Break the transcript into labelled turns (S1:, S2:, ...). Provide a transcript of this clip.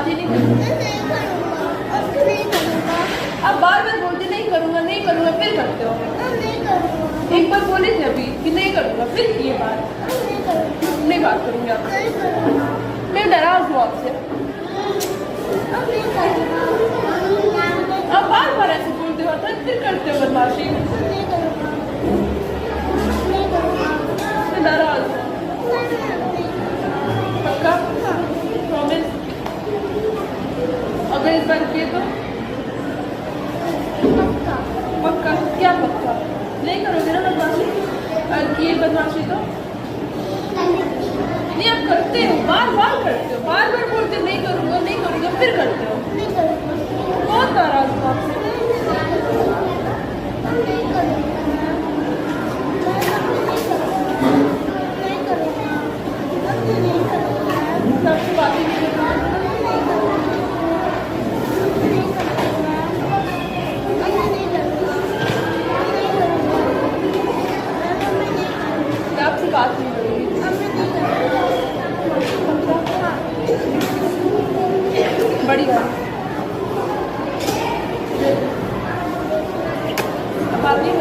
S1: ही नहीं करूँगा। अब बार बार बोलते नहीं करूँगा नहीं करूँगा, फिर करते हो। एक बार बोले थे अभी कि नहीं करूँगा, फिर किए बात। नहीं बात करूँगी आपसे, मैं नाराज हूँ आपसे। अब बार बार ऐसे बोलते हो तो फिर करते हो बदमाशी। मैं नाराज हूँ। पक्का? प्रॉमिस? अगर इस बार किए तो पक्का? क्या पक्का? नहीं करोगे ना बदमाशी? और किए बदमाशी तो नहीं, आप करते हो, बार बार करते हो, बार बार बोलते हो नहीं करूँगा नहीं करूँगा, फिर करते हो। बहुत नाराज हूँ आपसे। सबसे बातें नहीं करना। आपसे बात नहीं करूँगी। बड़ी बात अब बात नहीं